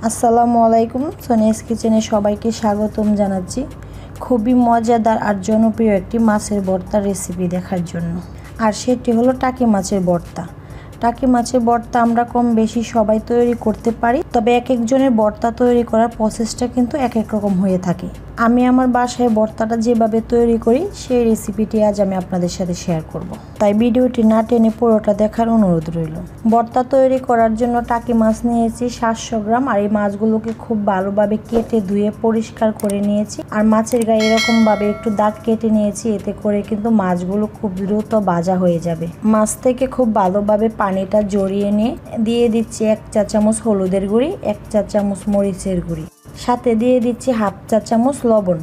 আসসালামু আলাইকুম। সোনিয়াস কিচেনে সবাইকে স্বাগতম জানাচ্ছি খুবই মজাদার আর জনপ্রিয় একটি মাছের ভর্তা রেসিপি দেখার জন্য। আর সেটি হলো টাকি মাছের ভর্তা। টাকি মাছের ভর্তা আমরা কম বেশি সবাই তৈরি করতে পারি, তবে এক একজনের ভর্তা তৈরি করার প্রসেসটা কিন্তু এক এক রকম হয়ে থাকে। আমি আমার বাসায় ভর্তাটা যেভাবে তৈরি করি সেই রেসিপিটি আজ আমি আপনাদের সাথে শেয়ার করব। তাই ভিডিওটি না টেনে পুরোটা দেখার অনুরোধ রইল। ভর্তা তৈরি করার জন্য টাকি মাছ নিয়েছি 700 গ্রাম। আর এই মাছগুলোকে খুব ভালোভাবে কেটে ধুয়ে পরিষ্কার করে নিয়েছি। আর মাছের গায়ে এরকমভাবে একটু দাগ কেটে নিয়েছি, এতে করে কিন্তু মাছগুলো খুব দ্রুত ভাজা হয়ে যাবে। মাছ থেকে খুব ভালোভাবে পানিটা জড়িয়ে নিয়ে দিয়ে দিচ্ছি 1 চা চামচ হলুদের গুঁড়ি, 1 চা চামচ মরিচের গুঁড়ি, সাথে দিয়ে দিচ্ছি 1/2 চা চামচ লবণ।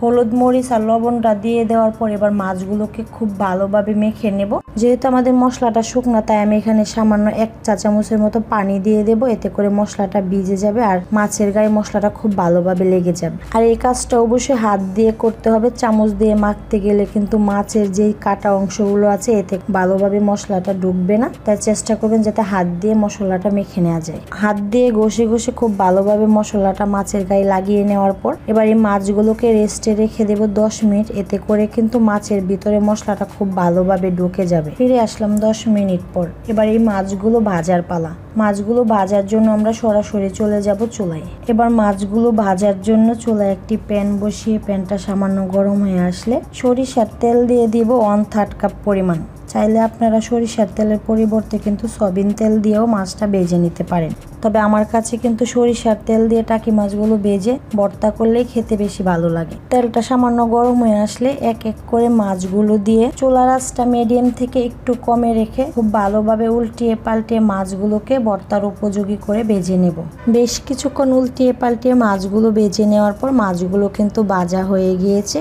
হলুদ মরিচ আর লবণটা দিয়ে দেওয়ার পর এবার মাছগুলোকে খুব ভালোভাবে মেখে নেব। যেহেতু আমাদের মশলাটা শুকনো, তাই আমি এখানে সামান্য 1 চা চামচের মতো পানি দিয়ে দেব। এতে করে মশলাটা ভিজে যাবে আর মাছের গায়ে মশলাটা খুব ভালোভাবে লেগে যাবে। আর এই কাজটা অবশ্যই হাত দিয়ে করতে হবে। চামচ দিয়ে মাখতে গেলে কিন্তু মাছের যেই কাটা অংশগুলো আছে এতে ভালোভাবে মশলাটা ঢুকবে না, তাই চেষ্টা করবেন যাতে হাত দিয়ে মশলাটা মেখে নেওয়া যায়। হাত দিয়ে ঘষে ঘষে খুব ভালোভাবে মশলাটা মাছের গায়ে লাগিয়ে নেওয়ার পর এবার এই মাছগুলোকে রেস্টে রেখে দেব 10 মিনিট। এতে করে কিন্তু মাছের ভিতরে মশলাটা খুব ভালোভাবে ঢুকে যাবে। ফিরে আসলাম 10 মিনিট পর। এবার এই মাছগুলো ভাজার পালা। মাছগুলো ভাজার জন্য আমরা সরাসরি চলে যাব চুলায়। এবার মাছগুলো ভাজার জন্য চুলায় একটি প্যান বসিয়ে প্যানটা সামান্য গরম হয়ে আসলে সরিষার তেল দিয়ে দিব 1/3 কাপ পরিমাণ। চাইলে আপনারা সরিষার তেলের পরিবর্তে কিন্তু সয়াবিন তেল দিয়েও মাছটা ভেজে নিতে পারেন, তবে আমার কাছে কিন্তু সরিষার তেল দিয়ে টাকি মাছগুলো ভেজে ভর্তা করলেই খেতে বেশি ভালো লাগে। তেলটা সামান্য গরম হয়ে আসলে এক এক করে মাছগুলো দিয়ে চুলার আঁচটা মিডিয়াম থেকে একটু কমে রেখে খুব ভালোভাবে উল্টিয়ে পাল্টিয়ে মাছগুলোকে ভর্তার উপযোগী করে ভেজে নেব। বেশ কিছুক্ষণ উল্টিয়ে পাল্টিয়ে মাছগুলো ভেজে নেওয়ার পর মাছগুলো কিন্তু ভাজা হয়ে গিয়েছে।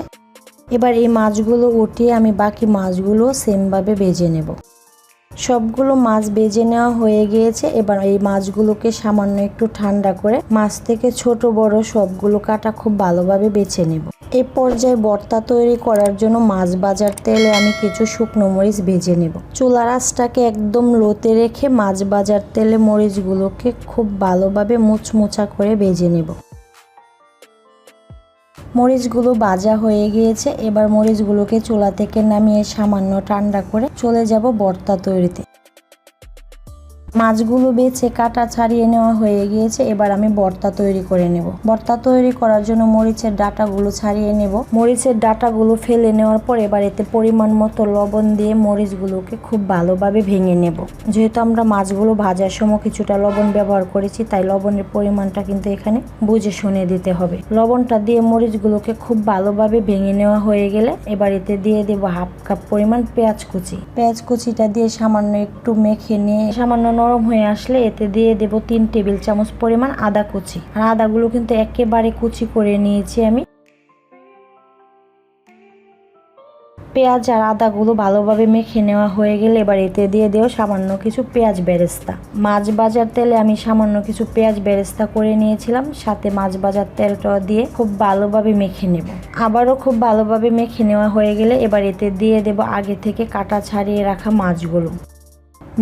এবার এই মাছগুলো উঠিয়ে আমি বাকি মাছগুলো সেমভাবে ভেজে নেব। সবগুলো মাছ ভেজে নেওয়া হয়ে গিয়েছে। এবার এই মাছগুলোকে সামান্য একটু ঠান্ডা করে মাছ থেকে ছোট বড় সবগুলো কাটা খুব ভালোভাবে বেছে নেব। এই পর্যায়ে ভর্তা তৈরি করার জন্য মাছ ভাজার তেলে আমি কিছু শুকনো মরিচ ভেজে নেব। চুলার আঁচটাকে একদম লোতে রেখে মাছ ভাজার তেলে মরিচগুলোকে খুব ভালোভাবে মুচমুচা করে ভেজে নেব। মরিচগুলো ভাজা হয়ে গিয়েছে। এবার মরিচগুলোকে চুলা থেকে নামিয়ে সামান্য ঠান্ডা করে চলে যাব ভর্তা তৈরিতে। মাছগুলো বেছে কাটা ছাড়িয়ে নেওয়া হয়ে গিয়েছে। এবার আমি ভর্তা তৈরি করে নেব। ভর্তা তৈরি করার জন্য মরিচের ডাঁটাগুলো ছাড়িয়ে নেব। মরিচের ডাঁটাগুলো ফেলে নেওয়ার পর এবার এতে পরিমাণ মতো লবণ দিয়ে মরিচগুলোকে খুব ভালোভাবে ভেঙে নেব। যেহেতু আমরা মাছগুলো ভাজার সময় কিছুটা লবণ ব্যবহার করেছি, তাই লবণের পরিমাণটা কিন্তু এখানে বুঝে শুনে দিতে হবে। লবণটা দিয়ে মরিচগুলোকে খুব ভালোভাবে ভেঙে নেওয়া হয়ে গেলে এবার এতে দিয়ে দেব 1/2 কাপ পরিমাণ পেঁয়াজ কুচি। পেঁয়াজ কুচিটা দিয়ে সামান্য একটু মেখে নিয়ে সামান্য নরম হয়ে আসলে এতে দিয়ে দেব 3 টেবিল চামচ পরিমাণ আদা কুচি। আর আদাগুলো কিন্তু একেবারে কুচি করে নিয়েছি আমি। পেঁয়াজ আর আদাগুলো ভালোভাবে মেখে নেওয়া হয়ে গেলে এবার এতে দিয়ে দেব সামান্য কিছু পেঁয়াজ বেরেস্তা। মাছ ভাজার তেলে আমি সামান্য কিছু পেঁয়াজ বেরেস্তা করে নিয়েছিলাম, সাথে মাছ ভাজার তেলটা দিয়ে খুব ভালোভাবে মেখে নেব। আবারও খুব ভালোভাবে মেখে নেওয়া হয়ে গেলে এবার এতে দিয়ে দেব আগে থেকে কাটা ছাড়িয়ে রাখা মাছগুলো।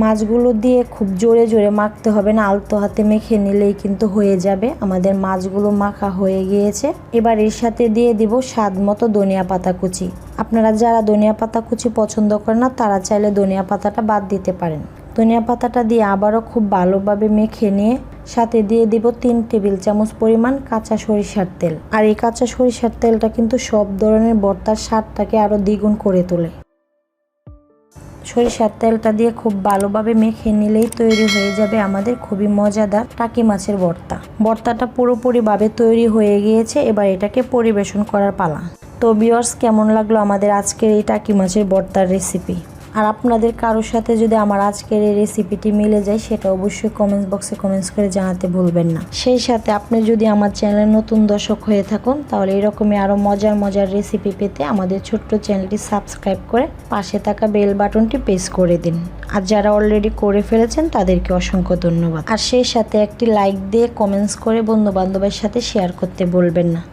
মাছগুলো দিয়ে খুব জোরে জোরে মাখতে হবে না, আলতো হাতে মেখে নিলেই কিন্তু হয়ে যাবে। আমাদের মাছগুলো মাখা হয়ে গিয়েছে। এবার এর সাথে দিয়ে দিব স্বাদ মতো ধনিয়া পাতা কুচি। আপনারা যারা ধনিয়া পাতা কুচি পছন্দ করেন না তারা চাইলে ধনিয়া পাতাটা বাদ দিতে পারেন। ধনিয়া পাতাটা দিয়ে আবারও খুব ভালোভাবে মেখে নিয়ে সাথে দিয়ে দিব 3 টেবিল চামচ পরিমাণ কাঁচা সরিষার তেল। আর এই কাঁচা সরিষার তেলটা কিন্তু সব ধরনের ভর্তার স্বাদটাকে আরও দ্বিগুণ করে তোলে। সরিষার তেলটা দিয়ে খুব ভালোভাবে মেখে নিলেই তৈরি হয়ে যাবে আমাদের খুবই মজাদার টাকি মাছের ভর্তা। ভর্তাটা পুরোপুরিভাবে তৈরি হয়ে গিয়েছে। এবার এটাকে পরিবেশন করার পালা। তো ভিউয়ার্স, কেমন লাগলো আমাদের আজকের এই টাকি মাছের ভর্তার রেসিপি? আর আপনাদের কারোর সাথে যদি আমার আজকের এই রেসিপিটি মিলে যায় সেটা অবশ্যই কমেন্টস বক্সে কমেন্টস করে জানাতে ভুলবেন না। সেই সাথে আপনি যদি আমার চ্যানেলে নতুন দর্শক হয়ে থাকুন তাহলে এরকমই আরও মজার মজার রেসিপি পেতে আমাদের ছোট্ট চ্যানেলটি সাবস্ক্রাইব করে পাশে থাকা বেল বাটনটি প্রেস করে দিন। আর যারা অলরেডি করে ফেলেছেন তাদেরকে অসংখ্য ধন্যবাদ। আর সেই সাথে একটি লাইক দিয়ে কমেন্টস করে বন্ধু বান্ধবের সাথে শেয়ার করতে ভুলবেন না।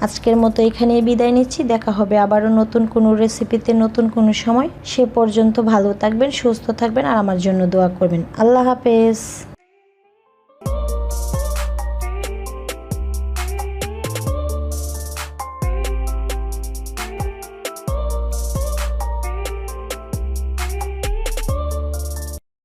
আজকের মতো এখানেই বিদায় নিচ্ছি। দেখা হবে আবারও নতুন কোনো রেসিপিতে নতুন কোনো সময়। সে পর্যন্ত ভালো থাকবেন, সুস্থ থাকবেন আর আমার জন্য দোয়া করবেন। আল্লাহ হাফেজ।